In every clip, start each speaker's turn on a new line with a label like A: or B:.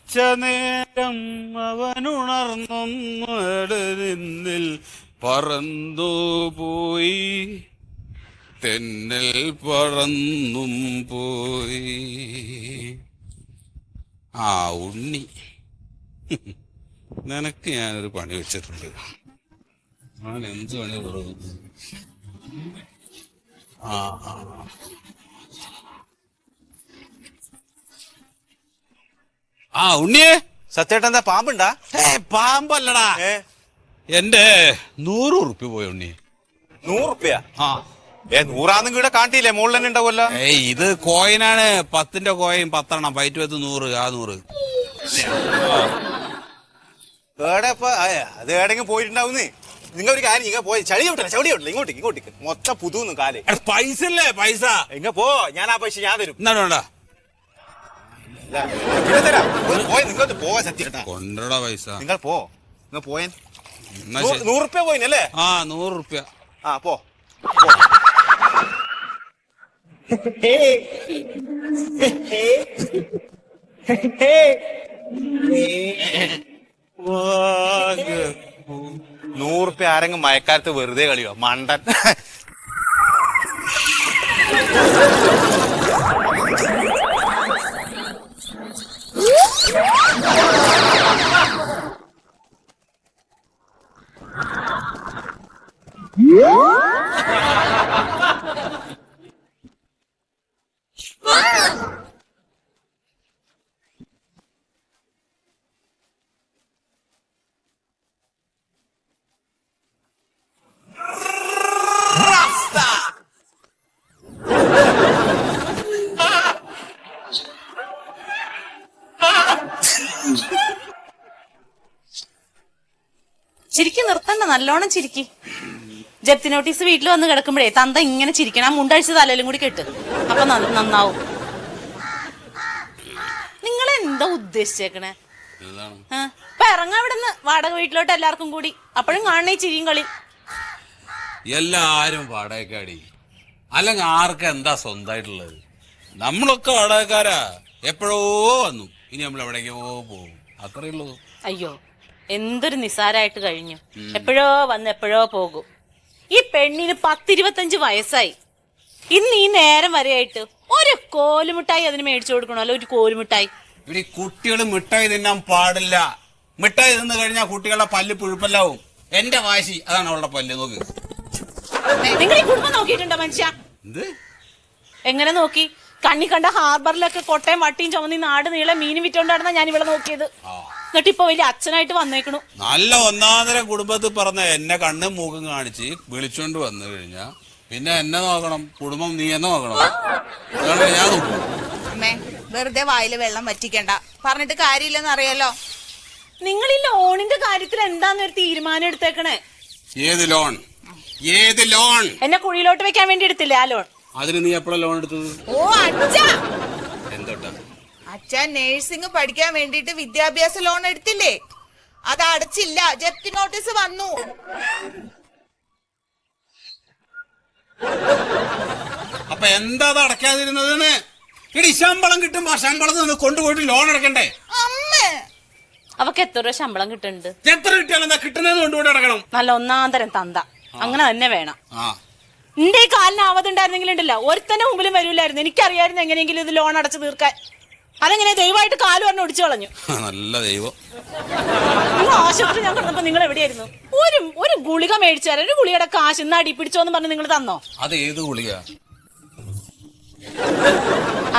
A: വിളിച്ച നേരം അവനുണർന്നൊന്നിൽ പറന്നു പോയി, തെന്നൽ പറന്നും പോയി. ആ ഉണ്ണി, നിനക്ക് ഞാനൊരു പണി വെച്ചിട്ടുണ്ട്. ഞാൻ എന്ത് പണി പറഞ്ഞു? ആ ഉണ്ണിയെ,
B: സത്യേട്ടൻ എന്താ പാമ്പുണ്ടാ?
A: പാമ്പല്ലടാ, എന്റെ 100 ഉറുപ്പ്യ പോയി ഉണ്ണി.
B: 100 ഉറുപ്പ്യ?
A: ആ
B: 100 ഇവിടെ കാട്ടിയില്ലേ, മുകളിൽ തന്നെ ഉണ്ടാവുമല്ലോ.
A: ഇത് കോയിനാണ്, 10ന്റെ കോയിൻ 10 പൈറ്റ് വെത്ത് 100. ആ 100
B: അത് ഏടെങ്കിലും പോയിട്ടുണ്ടാവുന്നേ. നിങ്ങൾ ഒരു കാര്യം, ഇങ്ങ പോയി ചളി വിട്ടില്ല, ഇങ്ങോട്ടേക്ക് മൊത്തം പുതുന്ന് കാല്.
A: പൈസ അല്ലേ പൈസ?
B: ഇങ്ങ പോ, ഞാൻ ആ പൈസ ഞാൻ തരും.
A: എന്നാണ് വേണ്ട
B: തരാം. നിങ്ങൾ പോവാ സത്യേട്ടാ,
A: കൊണ്ടടാ പൈസ.
B: നിങ്ങൾ പോ, നിങ്ങൾ പോയൻ.
A: 100
B: ഉറുപ്പ്യ പോയിനല്ലേ?
A: ആ 100 ഉറുപ്പ്യ.
B: ആ പോ. നൂറുപ്യ ആരെങ്കിലും മയക്കാലത്ത് വെറുതെ കളിയോ മണ്ടൻ.
C: ചിരിക്കി നിർത്തണ്ട, നല്ലോണം ചിരിക്കി. ജപ്തി നോട്ടീസ് വീട്ടിൽ വന്ന് കിടക്കുമ്പോഴേ തന്ത ഇങ്ങനെ ചിരിക്കണം. മുണ്ടഴിച്ച് തലയിലും കൂടി കെട്ട്, അപ്പൊ നന്നാവും. നിങ്ങൾ എന്താ ഉദ്ദേശിച്ചേക്കണേ? ഇപ്പൊ ഇറങ്ങാ ഇവിടുന്ന് വാടക വീട്ടിലോട്ട് എല്ലാവർക്കും കൂടി. അപ്പോഴും കാണണേ ചിരിയും കളി.
A: എല്ലാരും വാടകക്കാടി, അല്ലെങ്കിൽ ആർക്ക് എന്താ സ്വന്തമായിട്ടുള്ളത്? നമ്മളൊക്കെ വാടകക്കാരാ. എപ്പോഴോ വന്നു, ഇനി നമ്മൾ എവിടേക്കോ പോകും, അത്രേ ഉള്ളൂ.
C: അയ്യോ, എന്തൊരു നിസാരായിട്ട് കഴിഞ്ഞു. എപ്പോഴോ വന്ന് എപ്പോഴോ പോകും. ഈ പെണ്ണിന് 10-25 വയസ്സായി. ഇന്ന് ഈ നേരം വരെയായിട്ട് ഒരു കോലുമിഠായി അതിന് മേടിച്ചു കൊടുക്കണല്ലോ, ഒരു കോലുമിഠായി.
A: ഇവിടെ കുട്ടികൾ മിഠായി തിന്നാൻ പാടില്ല. മിഠായി തിന്നു കഴിഞ്ഞാൽ കുട്ടികളുടെ പല്ല് പുഴുപ്പല്ലാവും. എന്റെ വാശി അതാണ് അവളുടെ പല്ല്. നോക്ക്,
C: നിങ്ങൾ ഈ കുടുംബം നോക്കിയിട്ടുണ്ടോ മനുഷ്യ?
A: എന്ത്
C: എങ്ങനെ നോക്കി? കണ്ണി കണ്ട ഹാർബറിലൊക്കെ കൊട്ടയും വട്ടിയും ചുമന്നി നാട് നീളെ മീനും വിറ്റോണ്ടായിരുന്ന ഞാൻ ഇവിടെ നോക്കിയത്. എന്നിട്ട് ഇപ്പൊ വലിയ അച്ഛനായിട്ട് വന്നേക്കണു.
A: നല്ല ഒന്നാന്തരം കുടുംബത്തിൽ പറഞ്ഞ എന്നെ കണ്ണും മൂക്കും കാണിച്ച് വിളിച്ചോണ്ട് വന്നു കഴിഞ്ഞാ പിന്നെ എന്നെ നോക്കണം, കുടുംബം നീ എന്നെ നോക്കണം. ഞാൻ നോക്കും.
D: അമ്മേ, വെറുതെ വായില് വെള്ളം വറ്റിക്കണ്ട, പറഞ്ഞിട്ട് കാര്യമില്ലെന്ന് അറിയാലോ.
C: നിങ്ങൾ ഈ ലോണിന്റെ കാര്യത്തിൽ എന്താന്ന് ഒരു തീരുമാനം എടുത്തേക്കണേ?
A: ഏത് ലോൺ? ഏത് ലോൺ?
C: എന്നെ കുഴിയിലോട്ട് വെക്കാൻ വേണ്ടി എടുത്തില്ലേ ആ ലോൺ?
A: അതിന് നീ എപ്പോഴാ ലോൺ എടുത്തത്?
D: ഓ അച്ഛാ,
A: എന്തോട്ടാ?
D: അച്ഛൻ നേഴ്സിംഗ് പഠിക്കാൻ വേണ്ടിട്ട് വിദ്യാഭ്യാസ ലോൺ എടുത്തില്ലേ, അത് അടച്ചില്ല, ജപ്തി നോട്ടീസ് വന്നു.
A: അപ്പൊ എന്താ അത് അടയ്ക്കാതിരുന്നതെന്ന്? ഇടി ശമ്പളം കിട്ടുമ്പോ ശമ്പളത്തിൽ നിന്ന് കൊണ്ടുപോയിട്ട് ലോൺ അടക്കണ്ടേ?
D: അമ്മേ,
C: അവക്ക് എത്ര രൂപ ശമ്പളം കിട്ടുന്നുണ്ട്?
A: എത്ര കിട്ടിയാലും എന്താ കിട്ടുന്നതെന്ന് കൊണ്ടുപോയിട്ട് അടക്കണം.
C: നല്ല ഒന്നാന്തരം തന്ത, അങ്ങനെ തന്നെ വേണം. എന്റെ ഈ കാലിന് ആവതുണ്ടായിരുന്നെങ്കിലും ഉണ്ടല്ലോ, ഒരുത്തന്റെ മുമ്പിലും വരൂലായിരുന്നു. എനിക്കറിയായിരുന്നു എങ്ങനെയെങ്കിലും ഇത് ലോൺ അടച്ചു തീർക്കാൻ. അതെങ്ങനെ ദൈവമായിട്ട് കാല് പറഞ്ഞ് ഒടിച്ചു കളഞ്ഞു.
A: നല്ല ദൈവം.
C: നിങ്ങൾ ആശുപത്രി ഞാൻ കിടന്നപ്പോ നിങ്ങൾ എവിടെയായിരുന്നു? ഒരു ഗുളിക മേടിച്ചു തരാം, ഒരു ഗുളികയുടെ കാശ് ഇന്ന് അടി പിടിച്ചോന്ന് പറഞ്ഞ് നിങ്ങൾ തന്നോ?
A: അത് ഏത് ഗുളിക?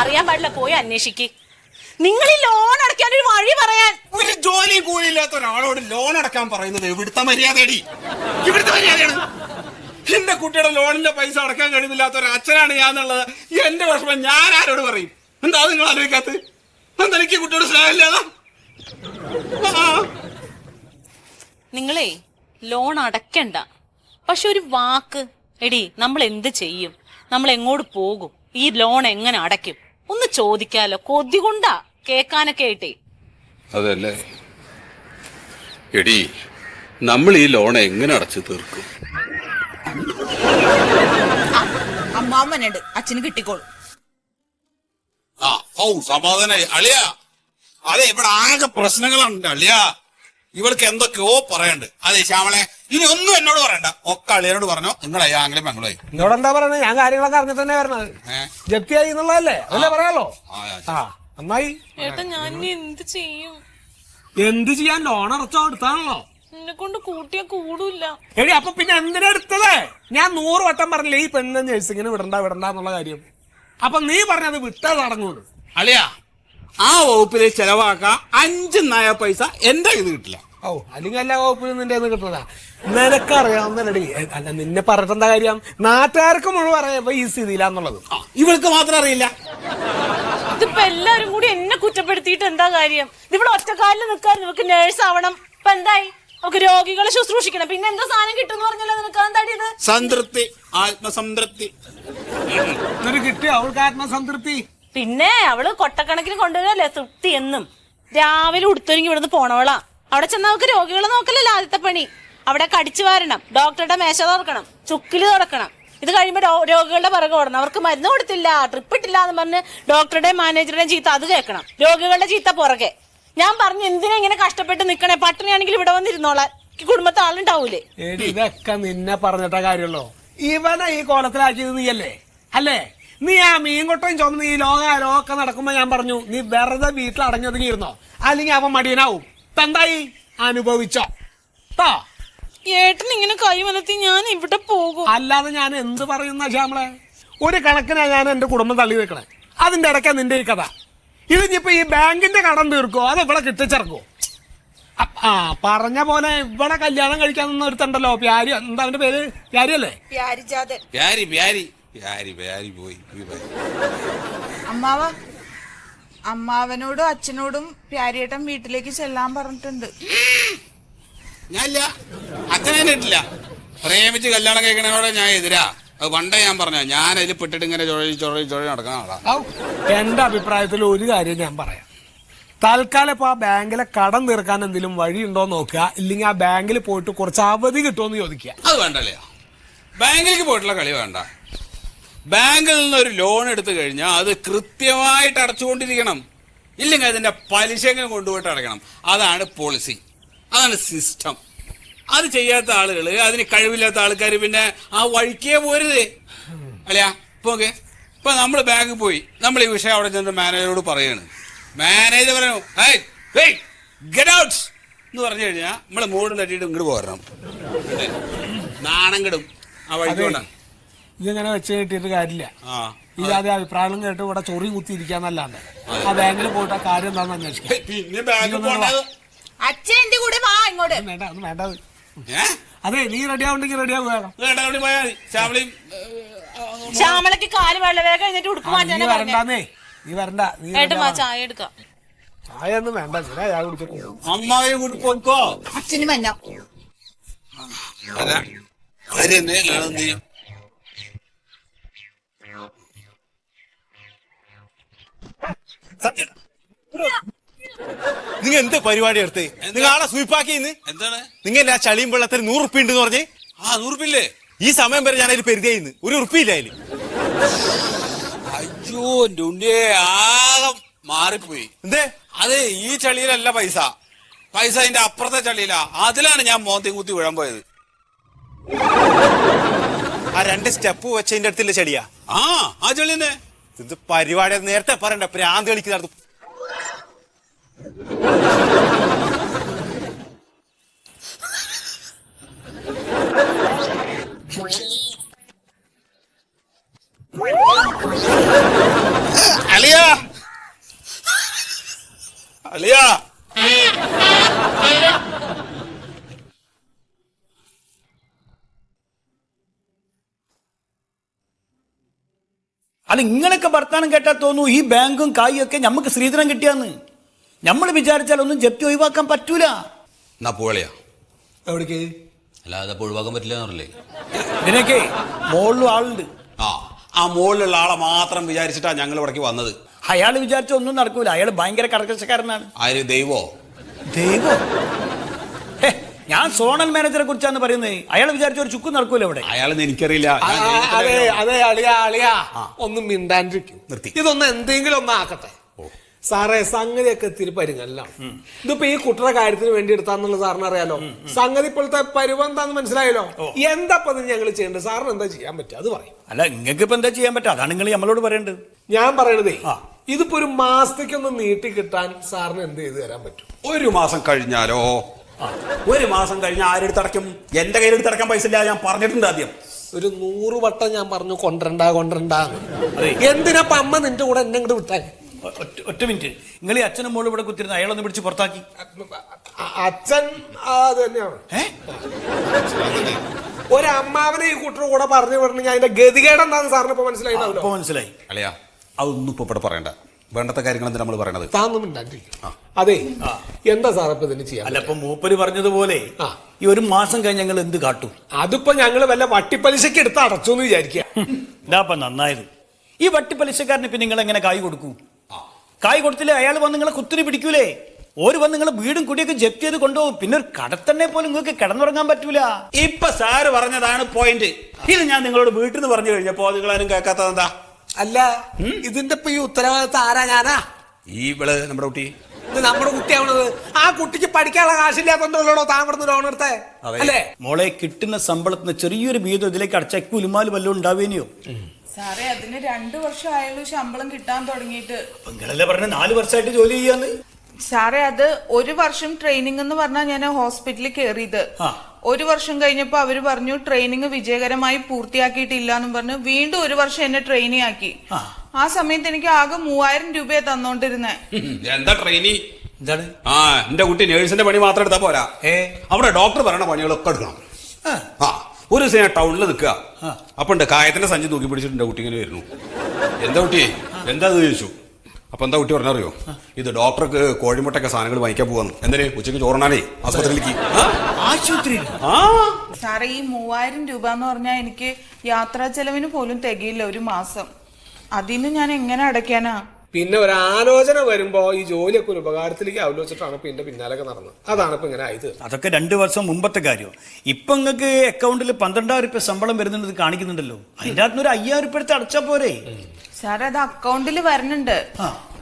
C: അറിയാൻ പാടില്ല, പോയി അന്വേഷിക്ക്. നിങ്ങൾ ഈ ലോൺ അടയ്ക്കാൻ ഒരു വഴി പറയാൻ.
A: ഒരു ജോലി കൂലിയില്ലാത്ത ഒരാളോട് ലോൺ അടക്കാൻ പറയുന്നത് എവിടുത്തെ മര്യാദയടി? ഇവിടുത്തെ മര്യാദയാണ്. എന്റെ കുട്ടിയുടെ ലോണിന്റെ പൈസ അടക്കാൻ കഴിയുന്നില്ലാത്ത ഒരു അച്ഛനാണ് ഞാൻ എന്നുള്ളത് എന്റെ വിഷമം ഞാൻ ആരോട് പറയും? എന്താ നിങ്ങൾ ആലോചിക്കാത്ത? എന്താ എനിക്ക് കുട്ടിയോട് സ്നേഹമില്ലാതാ?
C: നിങ്ങളെ ലോൺ അടയ്ക്കണ്ട, പക്ഷെ ഒരു വാക്ക്. എടി, നമ്മൾ എന്ത് ചെയ്യും? നമ്മൾ എങ്ങോട്ട് പോകും? ഈ ലോൺ എങ്ങനെ അടയ്ക്കും? ഒന്ന് ചോദിക്കാലോ, കൊതി കൊണ്ടാ കേക്കാനൊക്കെ ആയിട്ടേ.
A: അതല്ലേ എടി, നമ്മൾ ഈ ലോൺ എങ്ങനെ അടച്ചു തീർക്കും?
D: അമ്മാമ്മനുണ്ട്, അച്ഛന് കിട്ടിക്കോളും.
A: സമാധാനായി അളിയാ. അതെ ഇവിടെ ആകെ പ്രശ്നങ്ങളുണ്ട് അളിയാ. ഇവൾക്ക് എന്തൊക്കെയോ പറയണ്ട്. അതെ ശ്യാമളെ, ഇനി ഒന്നും എന്നോട് പറയണ്ട, ഒക്കെ അളിയനോട് പറഞ്ഞോ. നിങ്ങളെ ആംഗലം പെങ്ങളെ
E: എന്നോട് എന്താ പറയുന്നത്? ഞാൻ കാര്യങ്ങളൊക്കെ അറിഞ്ഞിട്ട് തന്നെ വരണത്. ജപ്തിയായി എന്നുള്ളതല്ലേ, അതല്ലേ പറയാലോ. ആ നന്നായി.
C: ഏട്ടാ ഞാൻ ഇനി എന്ത് ചെയ്യും?
E: എന്ത് ചെയ്യാൻ? ലോൺ അടച്ചോ എടുത്താണല്ലോ.
C: എന്നെ കൊണ്ട് കൂട്ടിയാ കൂടൂല്ല.
E: എടി അപ്പൊ പിന്നെ എന്തിനാ എടുത്തത്? ഞാൻ 100 വട്ടം പറഞ്ഞില്ലേ ഈ പെണ്ണ് നഴ്സിങ്ങിന് വിടണ്ട എന്നുള്ള കാര്യം. അപ്പൊ നീ പറഞ്ഞത് വിട്ടാ നടങ്ങൂന്ന്.
A: അളിയാ, ആ വകുപ്പില് ചെലവാക്കാൻ 5 നയ പൈസ എന്റെ ഇത് കിട്ടില്ല.
E: ഓ, അല്ലെങ്കിൽ എല്ലാ വകുപ്പിലും നിന്റെ കിട്ടുന്നതാ. നിനക്കറിയാവുന്നടി. അല്ല, നിന്നെ പറഞ്ഞിട്ടെന്താ കാര്യം? നാട്ടുകാർക്ക് മുഴുവൻ അറിയാം ഈ സ്ഥിതിയിലാന്നുള്ളത്.
A: ഇവൾക്ക് മാത്രം അറിയില്ല.
C: ഇതിപ്പോ എല്ലാരും കൂടി എന്നെ കുറ്റപ്പെടുത്തിയിട്ട് എന്താ കാര്യം? ഇവിടെ ഒറ്റക്കാലിൽ നിൽക്കാൻ നിനക്ക് നേഴ്സ് ആവണം. ഇപ്പൊ എന്തായി? നമുക്ക് രോഗികളെ ശുശ്രൂഷിക്കണം. പിന്നെ എന്താ സാധനം കിട്ടും പറഞ്ഞല്ലോ നിനക്ക്? എന്താടി ഇത്?
A: സംതൃപ്തി, ആത്മസംതൃപ്തി.
E: എന്നിട്ട് കിട്ടിയോ അവൾക്ക് ആത്മസംതൃപ്തി?
C: പിന്നെ അവള് കൊട്ടക്കണക്കിന് കൊണ്ടുവരല്ലേ തൃപ്തി എന്നും. രാവിലെ ഉടുത്തൊരുങ്ങി ഇവിടുന്ന് പോണവളാ. അവിടെ ചെന്ന് അവർക്ക് രോഗികളെ നോക്കലല്ലോ ആദ്യത്തെ പണി. അവിടെ കടിച്ചു വാരണം, ഡോക്ടറുടെ മേശ തുറക്കണം, ചുക്കില് തുറക്കണം. ഇത് കഴിയുമ്പോ രോഗികളുടെ പിറകെ ഓടണം. അവർക്ക് മരുന്ന് കൊടുത്തില്ല, ട്രിപ്പ് ഇട്ടില്ല എന്ന് പറഞ്ഞ് ഡോക്ടറുടെയും മാനേജറുടെയും ചീത്ത അത് കേൾക്കണം. രോഗികളുടെ ചീത്ത പുറകെ. ഞാൻ പറഞ്ഞു എന്തിനാ ഇങ്ങനെ കഷ്ടപ്പെട്ട് നിക്കണേ? പട്ടിണിയാണെങ്കിൽ ഇവിടെ വന്നിരുന്നോളാൻ. കുടുംബത്തെ ആളുണ്ടാവൂലേ?
E: ഇതൊക്കെ നിന്നെ പറഞ്ഞിട്ട കാര്യമുള്ളൂ. ഇവനെ ഈ കോലത്തിലാക്കിയത് നീയല്ലേ? അല്ലേ? നീ ആ മീൻകൊട്ടയും ചുമന്ന് ഈ ലോകമൊക്കെ നടക്കുമ്പോ ഞാൻ പറഞ്ഞു നീ വെറുതെ വീട്ടിൽ അടഞ്ഞൊതുങ്ങിയിരുന്നോ, അല്ലെങ്കിൽ അവൻ മടിയനാവും. ഇപ്പൊ എന്തായി? അനുഭവിച്ചോ.
C: ഏട്ടൻ ഇങ്ങനെ കൈ വലത്തി ഞാൻ ഇവിടെ പോകും.
E: അല്ലാതെ ഞാൻ എന്ത് പറയുന്ന ശ്യാമളെ? ഒരു കണക്കിനാ ഞാൻ എന്റെ കുടുംബം തള്ളി വെക്കണേ. അതിന്റെ ഇടയ്ക്കാ നിന്റെ ഈ കഥ. ഇതിപ്പോ ഈ ബാങ്കിന്റെ കടം തീർക്കോ അതോ ഇവിടെ കിട്ടിച്ചേർക്കോ? ആ പറഞ്ഞ പോലെ ഇവിടെ കല്യാണം കഴിക്കാൻ നിന്ന ഒരുത്തണ്ടല്ലോ, പ്യാരി. എന്താ അവന്റെ പേര്? പ്യാരിയല്ലേ?
A: പോയി.
D: അമ്മാവ, അമ്മാവനോടും അച്ഛനോടും പ്യാരിയേട്ടൻ വീട്ടിലേക്ക് ചെല്ലാൻ പറഞ്ഞിട്ടുണ്ട്.
A: ഞാനില്ല, അച്ഛനെ ഇട്ടില്ല. പ്രേമിച്ച് കല്യാണം കഴിക്കണോടെ ഞാൻ എതിരാ. അത് പണ്ടേ ഞാൻ പറഞ്ഞ, ഞാൻ അതിൽ പെട്ടിട്ട് ഇങ്ങനെ ചൊഴി നടക്കുന്ന ആളാ.
E: എന്റെ അഭിപ്രായത്തിൽ ഒരു കാര്യം ഞാൻ പറയാം. തൽക്കാലം ഇപ്പൊ ആ ബാങ്കിലെ കടം തീർക്കാൻ എന്തെങ്കിലും വഴിയുണ്ടോ നോക്കുക, ഇല്ലെങ്കിൽ ആ ബാങ്കിൽ പോയിട്ട് കുറച്ച് അവധി കിട്ടുമെന്ന് ചോദിക്കുക.
A: അത് വേണ്ടല്ലേ? ബാങ്കിലേക്ക് പോയിട്ടുള്ള കളി വേണ്ട. ബാങ്കിൽ നിന്ന് ഒരു ലോൺ എടുത്തു കഴിഞ്ഞാൽ അത് കൃത്യമായിട്ട് അടച്ചുകൊണ്ടിരിക്കണം. ഇല്ലെങ്കിൽ അതിന്റെ പലിശകൾ കൊണ്ടുപോയിട്ട് അടയ്ക്കണം. അതാണ് പോളിസി, അതാണ് സിസ്റ്റം. അത് ചെയ്യാത്ത ആളുകൾ, അതിന് കഴിവില്ലാത്ത ആൾക്കാർ പിന്നെ ആ വഴിക്കേ പോരുതേ. അല്ലയാ ഇപ്പൊ നമ്മൾ ബാങ്കിൽ പോയി, നമ്മൾ ഈ വിഷയം അവിടെ ചെന്ന് മാനേജറോട് പറയാണ്. മാനേജർ പറയണു ഗെറ്റ് ഔട്ട് എന്ന് പറഞ്ഞു കഴിഞ്ഞാൽ നമ്മള് മൂടും തട്ടിയിട്ട് ഇങ്ങോട്ട് പോരണം. നാണം കെടും ആ വഴിക്ക് വേണ്ട.
E: ഇതിങ്ങനെ വെച്ച് കിട്ടിയിട്ട് കാര്യമില്ല. ഇല്ലാതെ അഭിപ്രായം കേട്ട് ഇവിടെ ചൊറി കുത്തിയിരിക്കാന്നല്ലാണ്ട് ആ ബാങ്കിൽ പോയിട്ട് ആ കാര്യം എന്താണെന്ന് അന്വേഷിക്കാം.
A: പിന്നെ ബാങ്കിൽ പോകേണ്ടത്
D: അച്ഛൻ എന്റെ കൂടെ വാ ഇങ്ങോട്ട്.
E: വേണ്ട, ഒന്നും വേണ്ടത്. അതെ, നീ റെഡി ആവുണ്ടെങ്കിൽ റെഡി ആവുക.
C: ശ്യാമളക്ക് കാല് വെള്ള വേഗം കഴിഞ്ഞിട്ട് ഉടുപ്പ് മാറ്റാനേ പറഞ്ഞേ.
E: നീ വരണ്ട.
C: ചായ എടുക്കാം.
E: ചായ ഒന്നും വേണ്ട, ചായ കുടിച്ചോ.
A: അമ്മാവെ കൊടുക്കോ
D: അച്ഛന് മന്ന
B: നിങ്ങൾ എന്ത് പരിപാടി എടുത്ത്? നിങ്ങൾ ആളെ സ്വീപ്പാക്കിന്ന് എന്താണ്? നിങ്ങൾ ആ ചളിയും വെള്ളത്തിൽ 100 ഉറുപ്പിക ഉണ്ടെന്ന് പറഞ്ഞേ.
A: 100 ഉറുപ്പില്ലേ?
B: ഈ സമയം വരെ ഞാൻ അതിൽ പെരുതിയെന്ന് 1 ഉറുപ്പിയില്ല അതില്.
A: അയ്യോ എന്റെ ആകെ മാറിപ്പോയി.
B: എന്തേ?
A: അത് ഈ ചളിയിലല്ല പൈസ അതിന്റെ അപ്പുറത്തെ ചളിയിലാ. അതിലാണ് ഞാൻ മോന്തി കുത്തി വീഴാൻ പോയത്.
B: ആ 2 സ്റ്റെപ്പ് വെച്ചതിന്റെ അടുത്തുള്ള ചെടിയാ?
A: ആ ചളി തന്നെ.
B: ഇത് പരിപാടി നേരത്തെ പറയണ്ട, പ്രാന്ത് കളിക്ക് നടത്തും.
A: അളിയാ അളിയാ
F: അല്ല ഇങ്ങനൊക്കെ വർത്താനം കേട്ടാൽ തോന്നുന്നു ഈ ബാങ്കും കായും ഒക്കെ നമുക്ക് ശ്രീധരൻ കിട്ടിയാന്ന്. നമ്മൾ വിചാരിച്ചാലൊന്നും ജപ്തി ഒഴിവാക്കാൻ പറ്റൂല.
A: എന്നാ പോളിയാ
E: എവിടേക്ക്?
A: അല്ലാതെ ഒഴിവാക്കാൻ പറ്റില്ല എന്നല്ലേ?
F: ഇതിനൊക്കെ മുകളിലും ആളുണ്ട്.
A: ആ മുകളിലുള്ള ആളെ മാത്രം വിചാരിച്ചിട്ടാ ഞങ്ങൾ ഇവിടേക്ക് വന്നത്.
F: അയാൾ വിചാരിച്ച ഒന്നും നടക്കൂല. അയാൾ ഭയങ്കര കർക്കശക്കാരനാണ്.
A: ആര്? ദൈവോ?
F: ദൈവം? ഞാൻ സോണൽ മാനേജറെ കുറിച്ചാണ് പറയുന്നത്. അയാൾ വിചാരിച്ച ഒരു ചുക്കും നടക്കൂല ഇവിടെ.
A: അയാളെന്ന് എനിക്കറിയില്ല.
E: അതെ അളിയാ ഒന്ന് മിണ്ടാണ്ടിരിക്കും.
A: നിർത്തി.
E: ഇതൊന്ന് എന്തെങ്കിലും ഒന്ന് ആക്കട്ടെ. സാറേ സംഗതിയൊക്കെ ഇത്തിരി പരുങ്ങല്ല. ഇതിപ്പോ ഈ കുട്ടിയുടെ കാര്യത്തിന് വേണ്ടി എടുത്താന്നുള്ളത് സാറിന് അറിയാലോ. സംഗതി ഇപ്പോഴത്തെ പരുവം എന്താന്ന് മനസ്സിലായല്ലോ. എന്താ ഞങ്ങൾ ചെയ്യേണ്ടത്? സാറിന് എന്താ ചെയ്യാൻ പറ്റുക അത് പറയും.
F: അല്ല നിങ്ങൾക്ക് ഇപ്പൊ എന്താ ചെയ്യാൻ പറ്റുക? അതാണ് നിങ്ങൾ നമ്മളോട് പറയേണ്ടത്.
E: ഞാൻ പറയണതേ, ഇതിപ്പോ ഒരു മാസത്തേക്കൊന്ന് നീട്ടി കിട്ടാൻ സാറിന് എന്ത് ചെയ്ത് തരാൻ പറ്റും?
A: ഒരു മാസം കഴിഞ്ഞാലോ?
B: ഒരു മാസം കഴിഞ്ഞ് ആരെടുത്തടയ്ക്കും? എന്റെ കയ്യിലെടുത്തടക്കാൻ പൈസ ഇല്ല, ഞാൻ പറഞ്ഞിട്ടുണ്ട് ആദ്യം.
E: ഒരു 100 വട്ടം ഞാൻ പറഞ്ഞു കൊണ്ടരണ്ട. എന്തിനാ അമ്മ നിന്റെ കൂടെ എന്നെ ഇങ്ങോട്ട് വിട്ടാൽ?
F: ഒറ്റ മിനിറ്റ്, നിങ്ങൾ ഈ അച്ഛനും മോളും ഇവിടെ കുത്തിരുന്ന് അയാളൊന്ന് പിടിച്ച് പുറത്താക്കി.
E: അച്ഛൻ അത് തന്നെയാണ്. ഒരമ്മാവനെ ഈ കുട്ടിയുടെ കൂടെ പറഞ്ഞു വിടണമെങ്കിൽ അതിന്റെ ഗതികേടെന്താന്ന് സാറിന് ഇപ്പൊ മനസ്സിലായിട്ടാവല്ലോ.
F: മനസ്സിലായി
A: അല്ലയാ, അതൊന്നും ഇപ്പൊ ഇവിടെ പറയണ്ട. വേണ്ടത്തെ കാര്യങ്ങൾ എന്താ നമ്മൾ പറയണത്?
E: താന്നും മിണ്ടാണ്ടിരിക്കും. അതെ, എന്താ സാർ ഇപ്പൊ ഇതിന് ചെയ്യാൻ?
F: അല്ല, ഇപ്പൊ മൂപ്പര് പറഞ്ഞതുപോലെ ഈ ഒരു മാസം കഴിഞ്ഞ് ഞങ്ങൾ എന്ത് കാട്ടും?
E: അതിപ്പോ ഞങ്ങള് വല്ല വട്ടിപ്പലിശക്ക് എടുത്ത് അടച്ചു എന്ന് വിചാരിക്കുക.
F: ഇതാപ്പ നന്നായത്. ഈ വട്ടിപ്പലിശക്കാരന് ഇപ്പൊ നിങ്ങൾ എങ്ങനെ കായ് കൊടുക്കൂ? കായ് കൊടുത്തില്ലേ അയാൾ വന്ന് നിങ്ങളെ കുത്തിരി പിടിക്കൂലേ? ഓര് വന്ന് നിങ്ങളെ വീടും കുടിയൊക്കെ ജപ്തി ചെയ്ത് കൊണ്ടുപോകും. പിന്നെ ഒരു കടത്തണ്ണെ പോലും നിങ്ങൾക്ക് കിടന്നുറങ്ങാൻ പറ്റൂല.
B: ഇപ്പൊ സാറ് പറഞ്ഞതാണ് പോയിന്റ്. ഇത് ഞാൻ നിങ്ങളോട് വീട്ടിൽ നിന്ന് പറഞ്ഞു കഴിഞ്ഞപ്പോ നിങ്ങളാരും കേൾക്കാത്തതെന്താ?
E: അല്ല, ഇതിന്റെ ഇപ്പൊ ഈ ഉത്തരവാദിത്തം ആരാ? ഞാനാ?
A: ഈ ഇവള് നമ്മുടെ കുട്ടി,
E: ഇത് നമ്മുടെ കുട്ടിയാവണത്. ആ കുട്ടിക്ക് പഠിക്കാനുള്ള കാശില്ലാത്തോണ്ടല്ലോ താൻ ഇവിടുന്ന് ലോൺ എടുത്തേ അല്ലേ?
F: മോളെ, കിട്ടുന്ന ശമ്പളത്തിന് ചെറിയൊരു വീതം ഇതിലേക്ക് അടച്ച കുലുമാല് വല്ലതും ഉണ്ടാവേനെയോ?
D: സാറേ, അതിന് 2 വർഷം ആയുള്ളൂ ശമ്പളം കിട്ടാൻ തുടങ്ങിയിട്ട്.
F: നിങ്ങളല്ലേ പറഞ്ഞ 4 വർഷമായിട്ട് ജോലി ചെയ്യാന്ന്.
D: സാറേ, അത് 1 വർഷം ട്രെയിനിങ് എന്ന് പറഞ്ഞാൽ ഞാൻ ഹോസ്പിറ്റലിൽ കയറിയത്. 1 വർഷം കഴിഞ്ഞപ്പോ അവര് പറഞ്ഞു ട്രെയിനിങ് വിജയകരമായി പൂർത്തിയാക്കിയിട്ടില്ല എന്നും പറഞ്ഞു വീണ്ടും 1 വർഷം എന്നെ ട്രെയിനിങ് ആക്കി. ആ സമയത്ത് എനിക്ക് ആകെ 3000 രൂപയെ തന്നോണ്ടിരുന്നേ.
A: എന്താ ട്രെയിനി?
F: എന്താണ്?
A: എന്റെ കുട്ടി നേഴ്സിന്റെ പണി മാത്രം എടുത്താ പോരാ, അവിടെ ഡോക്ടർ പറയണ പണികളൊക്കെ എടുക്കണം. ഒരു ദിവസം ഞാൻ ടൗണിൽ നിൽക്കുക, അപ്പൊ ഉണ്ട് കായത്തിന്റെ സഞ്ചി തൂക്കി പിടിച്ചിട്ട് എന്റെ കുട്ടി ഇങ്ങനെ വരുന്നു. എന്താ കുട്ടി എന്താ ചോദിച്ചു. അപ്പൊ എന്താ കുട്ടി പറഞ്ഞറിയോ? ഇത് ഡോക്ടർക്ക് കോഴിമുട്ടൊക്കെ സാധനങ്ങൾ വാങ്ങിക്കാൻ പോവാന്ന്. എന്തിന്? ഉച്ചയ്ക്ക് ചോറിനാനേ ആശുപത്രിയിലേക്ക്.
D: സാറേ, ഈ 3000 രൂപ എന്ന് പറഞ്ഞാൽ എനിക്ക് യാത്രാ ചെലവിന് പോലും തികയില്ല ഒരു മാസം. അതിന് ഞാൻ എങ്ങനെ അടയ്ക്കാനാ?
E: പിന്നെ ഒരു ആലോചന വരുമ്പോ ഈ ജോലിയൊക്കെ ഒരു ഉപകാരത്തിലേക്ക് ആലോചിച്ചിട്ടാണ് ഇപ്പൊ എന്റെ പിന്നാലൊക്കെ നടന്നത്. അതാണ് ഇപ്പൊ ഇങ്ങനെ ആയത്.
F: അതൊക്കെ 2 വർഷം മുമ്പത്തെ കാര്യം. ഇപ്പൊ നിങ്ങൾക്ക് അക്കൗണ്ടിൽ 12,000 രൂപ ശമ്പളം വരുന്നുണ്ട് കാണിക്കുന്നുണ്ടല്ലോ. അതിന്റെ അകത്ത് ഒരു 5,000 രൂപ എടുത്ത് അടച്ചാ പോരെ?
D: സാർ, അത് അക്കൗണ്ടിൽ വരുന്നുണ്ട്.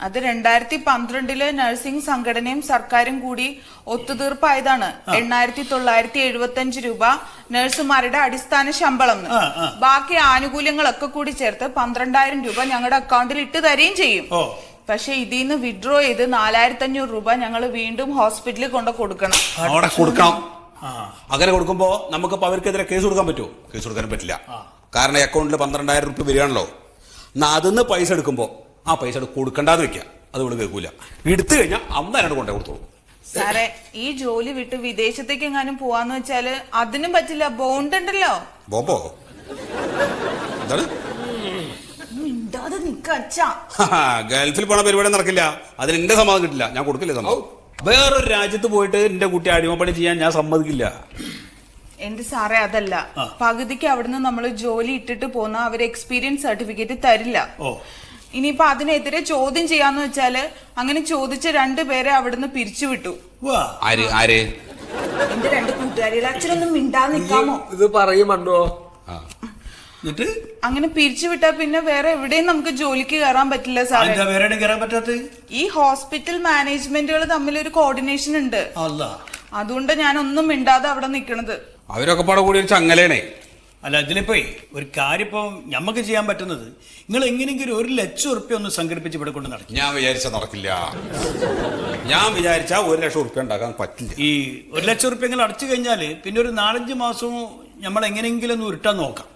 D: അത് 2012 നഴ്സിംഗ് സംഘടനയും സർക്കാരും കൂടി ഒത്തുതീർപ്പായതാണ്. 8,975 രൂപ നഴ്സുമാരുടെ അടിസ്ഥാന ശമ്പളം. ബാക്കി ആനുകൂല്യങ്ങളൊക്കെ കൂടി ചേർത്ത് 12,000 രൂപ ഞങ്ങളുടെ അക്കൗണ്ടിൽ ഇട്ട് തരികയും ചെയ്യും. പക്ഷെ ഇതിൽ നിന്ന് വിഡ്രോ ചെയ്ത് 4,500 രൂപ ഞങ്ങൾ വീണ്ടും ഹോസ്പിറ്റലിൽ കൊണ്ട് കൊടുക്കണം.
A: അങ്ങനെ കൊടുക്കുമ്പോ നമുക്കിപ്പോ അവർക്കെതിരെ കേസ് കൊടുക്കാൻ പറ്റുമോ? കേസ് കൊടുക്കാനും പറ്റില്ല. കാരണം അക്കൗണ്ടിൽ 12,000 രൂപ വരികയാണല്ലോ. അതിന്ന് പൈസ എടുക്കുമ്പോ ആ പൈസ കൊടുക്കണ്ടെന്ന് വെക്കുക. അത് ഇവിടെ കേൾക്കൂല. എടുത്തു കഴിഞ്ഞാൽ അന്നേരം കൊണ്ടേ കൊടുത്തോളൂ.
D: സാറേ, ഈ ജോലി വിട്ട് വിദേശത്തേക്ക് എങ്ങാനും പോവാന്ന് വെച്ചാല് അതിനും പറ്റില്ല. ബോണ്ട് ഉണ്ടല്ലോ.
A: ബോംബോ? എന്താണ്?
D: മിണ്ടാതെ നിക്കച്ചാ.
A: ഗൾഫിൽ പോണ പരിപാടി നടക്കില്ല. അതിന് എന്റെ സമ്മതം കിട്ടില്ല. ഞാൻ കൊടുക്കില്ല സമ്മതം. വേറൊരു രാജ്യത്ത് പോയിട്ട് എന്റെ കുട്ടി അടിമപ്പണി ചെയ്യാൻ ഞാൻ സമ്മതിക്കില്ല.
D: എന്റെ സാറേ, അതല്ല. പകുതിക്ക് അവിടുന്ന് നമ്മൾ ജോലി ഇട്ടിട്ട് പോന്ന അവര് എക്സ്പീരിയൻസ് സർട്ടിഫിക്കറ്റ് തരില്ല. ഇനിയിപ്പൊ അതിനെതിരെ ചോദ്യം ചെയ്യാന്ന് വെച്ചാല് അങ്ങനെ ചോദിച്ച 2 പേരെ അവിടുന്ന് പിരിച്ചുവിട്ടു. എന്റെ 2 കൂട്ടുകാരികളെ. അച്ഛനൊന്നും മിണ്ടാതെ നിക്കാമോ?
E: ഇത് പറയുമോ?
D: അങ്ങനെ പിരിച്ചുവിട്ടാ പിന്നെ വേറെ എവിടെയും നമുക്ക് ജോലിക്ക് കയറാൻ പറ്റില്ല സാറേ. ഈ ഹോസ്പിറ്റൽ മാനേജ്മെന്റുകൾ തമ്മിൽ ഒരു കോർഡിനേഷൻ ഉണ്ട്. അതുകൊണ്ട് ഞാൻ ഒന്നും മിണ്ടാതെ അവിടെ നിക്കണത്.
A: അവരൊക്കെ പാടെ കൂടി ഒരു ചങ്ങലേണേ.
F: അല്ല, ഇതിലിപ്പോ ഒരു കാര്യം ഇപ്പൊ ഞമ്മക്ക് ചെയ്യാൻ പറ്റുന്നത് നിങ്ങൾ എങ്ങനെയെങ്കിലും 1,00,000 ഉറുപ്പ്യ ഒന്ന് സംഘടിപ്പിച്ച് ഇവിടെ കൊണ്ട് നടക്കും.
A: ഞാൻ വിചാരിച്ച നടക്കില്ല. ഞാൻ വിചാരിച്ച 1,00,000 ഉറുപ്പ്യ ഉണ്ടാക്കാൻ പറ്റില്ല.
F: ഈ 1,00,000 ഉറുപ്പ്യ നിങ്ങൾ അടച്ചു കഴിഞ്ഞാല് പിന്നെ ഒരു 4-5 മാസവും നമ്മൾ എങ്ങനെയെങ്കിലും ഒന്ന് ഉരുട്ടാൻ നോക്കാം.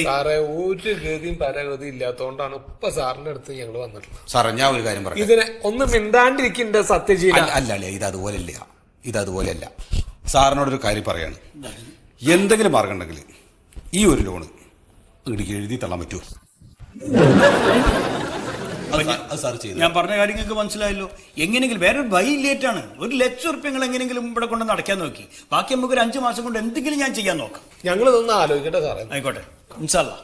E: സാറേ, ഒരു ഗതിയും പരഗതി ഇല്ലാത്തോണ്ടാണ് ഇപ്പൊ സാറിന്റെ അടുത്ത് ഞങ്ങൾ വന്നിട്ടുള്ളത്.
A: സാറേ, ഞാൻ ഒരു കാര്യം പറയാം.
E: ഇതിനെ ഒന്ന് മിണ്ടാണ്ടിരിക്കണ്ട സത്യജീവൻ.
A: അല്ല, ഇതതുപോലെയല്ല. സാറിനോടൊരു കാര്യം പറയാണ്. എന്തെങ്കിലും മാർഗം ഉണ്ടെങ്കിൽ ഈ ഒരു ലോണ് അങ്ങോട്ട് എഴുതി തള്ളാൻ പറ്റുമോ?
F: ഞാൻ പറഞ്ഞ കാര്യം നിങ്ങൾക്ക് മനസ്സിലായല്ലോ. എങ്ങനെയെങ്കിലും വേറൊരു വൈലേറ്റാണ്. 1,00,000 ഉറുപ്പ്യ നിങ്ങൾ എങ്ങനെയെങ്കിലും ഇവിടെ കൊണ്ട് നടക്കാൻ നോക്കി. ബാക്കി നമുക്ക് ഒരു 5 മാസം കൊണ്ട് എന്തെങ്കിലും ഞാൻ ചെയ്യാൻ നോക്കാം.
E: ഞങ്ങൾ ഇതൊന്ന് ആലോചിക്കട്ടെ സാറേ.
F: ആയിക്കോട്ടെ, ഇൻഷാ അല്ലാ.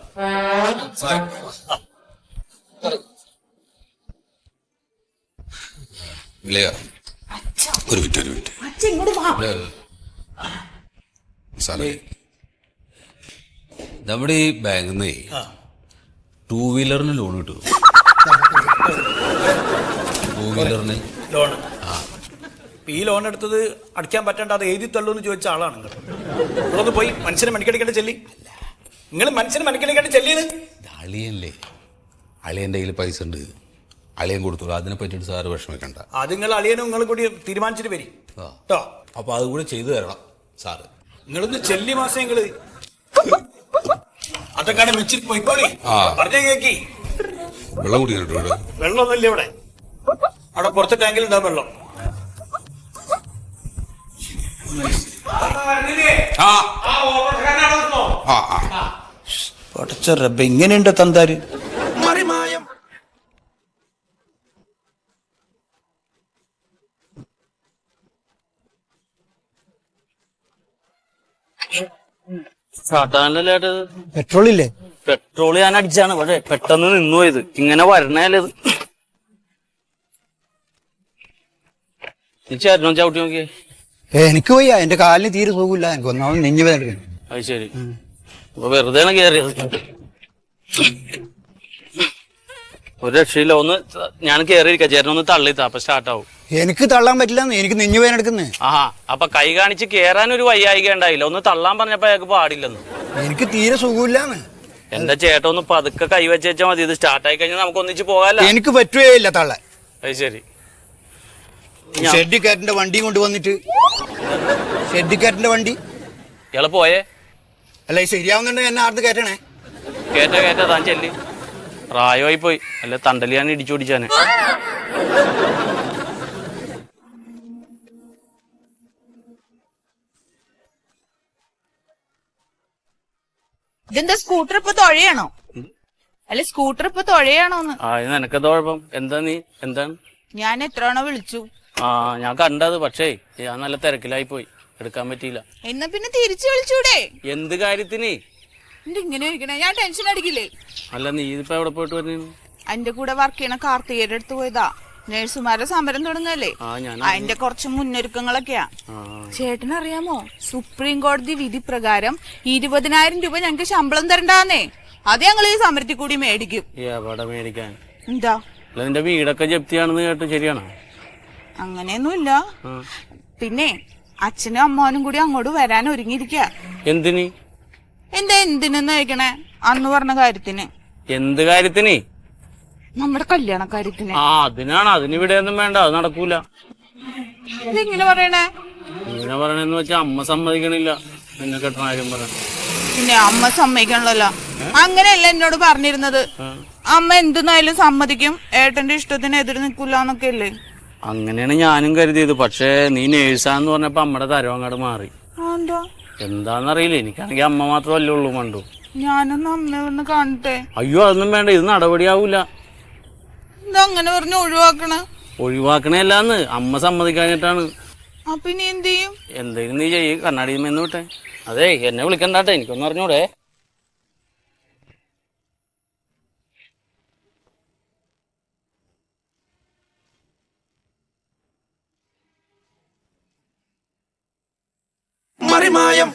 A: ഒരു മിനിറ്റ്. സാറേ, നമ്മുടെ ഈ ബാങ്കിൽ നിന്ന് 2 വീലറിന് ലോൺ കിട്ടും.
G: ടൂ വീലറിന്
F: ലോൺ. ഈ ലോൺ എടുത്തത് അടയ്ക്കാൻ പറ്റാണ്ട് അത് എഴുതി തള്ളൂന്ന് ചോദിച്ച ആളാണ് നിങ്ങൾ. നിങ്ങളൊന്ന് പോയി മനുഷ്യനെ മണിക്കടിക്കേണ്ട ചെല്ലി. നിങ്ങൾ മനുഷ്യനെ മണിക്കടിക്കേണ്ട ചെല്ലിയത്
G: അളിയല്ലേ, അളിയൻ്റെ കയ്യിൽ പൈസ ഉണ്ട്, അളിയൻ കൊടുത്തു. അതിനെ പറ്റിയിട്ട് സാറ് വിഷമിക്കണ്ട.
F: അത് നിങ്ങൾ അളിയനും നിങ്ങളും കൂടി തീരുമാനിച്ചിട്ട് വരി കേട്ടോ.
G: അപ്പൊ അത് കൂടെ ചെയ്തു തരണം സാറ്.
F: നിങ്ങളൊന്ന് ചെല്ലി മാസം നിങ്ങള് അതൊക്കെ വെച്ചിട്ട് പോയിക്കോളി. പറഞ്ഞ കേക്കി.
G: വെള്ളം കുടിക്കട്ടോ ഇവിടെ?
F: വെള്ളമൊന്നുമില്ല ഇവിടെ. അവിടെ പുറത്തെ ടാങ്കിൽ ഉണ്ടാവും വെള്ളം. പടച്ച റബ്ബേ, ഇങ്ങനെയുണ്ട് തന്താര്.
H: സാധാരണ
F: പെട്രോൾ ഇല്ലേ?
H: പെട്രോൾ ഞാൻ അടിച്ചാണ്, പക്ഷെ പെട്ടെന്ന് നിന്നു പോയത്. ഇങ്ങനെ വരണേലത് നീ ചേട്ടനോ ചവിട്ടി നോക്കിയേ.
I: എനിക്ക് വയ്യ, എന്റെ കാലിന് തീരെ സുഖമില്ല. എനിക്ക് ഒന്നാമത് നെഞ്ഞു വേദന.
H: അത് ശരി. അപ്പൊ വെറുതെ ആണ് കേറിയത്. ഒരു രക്ഷയില്ല. ഒന്ന് ഞാൻ കേറിയിരിക്കാം, ചേട്ടനൊന്ന് തള്ളിത്താ, അപ്പൊ സ്റ്റാർട്ട് ആവും.
I: എനിക്ക് തള്ളാൻ പറ്റില്ല, എനിക്ക് നെഞ്ഞു വേദന എടുക്കുന്നേ.
H: ആഹാ, അപ്പൊ കൈ കാണിച്ച് കേറാൻ ഒരു വയ്യായിക ഉണ്ടായില്ല. ഒന്ന് തള്ളാൻ പറഞ്ഞപ്പോ അയാൾക്ക് പാടില്ലെന്ന്.
I: എനിക്ക് തീരെ സുഖമില്ലാന്ന്.
H: എന്താ ചേട്ടൻ ഒന്ന് പതുക്കെ കൈ വെച്ചാ മതി. ഇത് സ്റ്റാർട്ട് ആയി കഴിഞ്ഞാൽ നമുക്ക് ഒന്നിച്ച് പോകാല്ലോ.
I: എനിക്ക് പറ്റുകയില്ല തള്ളാൻ.
H: അത് ശരി.
I: ഷെഡിക്കാരന്റെ വണ്ടി കൊണ്ടുവന്നിട്ട്, ഷെഡിക്കാരന്റെ വണ്ടി
H: ഇയാള് പോയേ?
I: അല്ല, ഈ ശരിയാവുന്നുണ്ടെങ്കിൽ എന്നെ ആർന്ന് കയറ്റണേ.
H: കേറ്റ താൻ ചെല്ലി. പ്രായമായി പോയി, അല്ല തണ്ടലിയാണ് ഇടിച്ചോടിച്ചാന്.
D: ഇതെന്താ സ്കൂട്ടർ ഇപ്പൊ തുഴയാണോ? അല്ല, സ്കൂട്ടർ ഇപ്പൊ തുഴയാണോന്ന്.
H: ആ, ഇത് നിനക്കെന്താ കുഴപ്പം? എന്താ നീ എന്താണ്?
D: ഞാൻ എത്ര തവണ വിളിച്ചു.
H: ആ, ഞാൻ കണ്ടത്. പക്ഷേ ഞാൻ നല്ല തിരക്കിലായി പോയി, എടുക്കാൻ പറ്റിയില്ല.
D: എന്നാ പിന്നെ തിരിച്ചു വിളിച്ചൂടെ?
H: എന്ത് കാര്യത്തിന്?
D: എന്റെ ഇങ്ങനെ ഇരിക്കണേ, ഞാൻ ടെൻഷൻ അടിക്കില്ലേ?
H: അല്ല, നീ ഇപ്പൊ എവിടെ പോയിട്ട് വരുന്നു?
D: എന്റെ കൂടെ വർക്ക് ചെയ്യണ കാർത്തികയുടെ അടുത്ത് പോയതാ. നഴ്സുമാരുടെ സമരം തുടങ്ങല്ലേ, അതിന്റെ കുറച്ച് മുന്നൊരുക്കങ്ങളൊക്കെയാ. ചേട്ടനറിയാമോ, സുപ്രീം കോടതി വിധി പ്രകാരം 20,000 രൂപ ഞങ്ങക്ക് ശമ്പളം തരണ്ടാന്നേ. അത് ഞങ്ങൾ ഈ സമരത്തിൽ കൂടി മേടിക്കും.
H: എവിടെ മേടിക്കാൻ?
D: എന്താ?
H: അല്ല, നിന്റെ വീടൊക്കെ ജപ്തിയാണെന്ന് കേട്ടു, ശരിയാണോ?
D: അങ്ങനെയൊന്നുമില്ല. പിന്നെ അച്ഛനും അമ്മാവനും കൂടി അങ്ങോട്ട് വരാൻ ഒരുങ്ങിയിരിക്ക.
H: എന്തിന്?
D: എന്താ എന്തിനെന്ന് ചോദിക്കണേ? അന്ന് പറഞ്ഞ കാര്യത്തിന്.
H: എന്ത് കാര്യത്തിന്?
D: നമ്മുടെ കല്യാണ കാര്യത്തിന്.
H: ആ, അതിനാണ്. അതിനിവിടെ ഒന്നും വേണ്ട, അത് നടക്കൂല.
D: ഇതെങ്ങനെ പറയണേ?
H: ഇങ്ങനെ പറയണെന്ന് വെച്ചാൽ അമ്മ സമ്മതിക്കണില്ല നിന്നെ കെട്ടണ കാര്യം പറയാൻ.
D: പിന്നെ അമ്മ സമ്മതിക്കണല്ലോ. അങ്ങനെയല്ല എന്നോട് പറഞ്ഞിരുന്നത്. അമ്മ എന്തെന്നായാലും സമ്മതിക്കും, ഏട്ടന്റെ ഇഷ്ടത്തിന് എതിര് നിൽക്കൂലെന്നൊക്കെ അല്ലേ.
H: അങ്ങനെയാണ് ഞാനും കരുതിയത്. പക്ഷേ നീ നേഴ്സാന്ന് പറഞ്ഞപ്പോ അമ്മയുടെ തരം അങ്ങോട്ട് മാറി. എന്താന്നറിയില്ല. എനിക്കാണെങ്കിൽ അമ്മ മാത്രമല്ലേ ഉള്ളൂ മണ്ടു.
D: ഞാനൊന്ന് അമ്മ ഒന്ന് കാണട്ടെ.
H: അയ്യോ, അതൊന്നും വേണ്ട, ഇത് നടപടിയാവൂല.
D: അങ്ങനെ പറഞ്ഞു ഒഴിവാക്കണ?
H: ഒഴിവാക്കണല്ലാന്ന്, അമ്മ സമ്മതിക്കാഞ്ഞിട്ടാണ്.
D: അപ്പൊ ഇനി എന്ത് ചെയ്യും?
H: എന്തെങ്കിലും നീ ചെയ്യും, കണ്ണാടിയിൽ നിന്ന് വിട്ടെ. അതെ, എന്നെ വിളിക്കണ്ടാട്ടെ, എനിക്കൊന്നും അറിഞ്ഞൂടെ.
J: മറിമായം.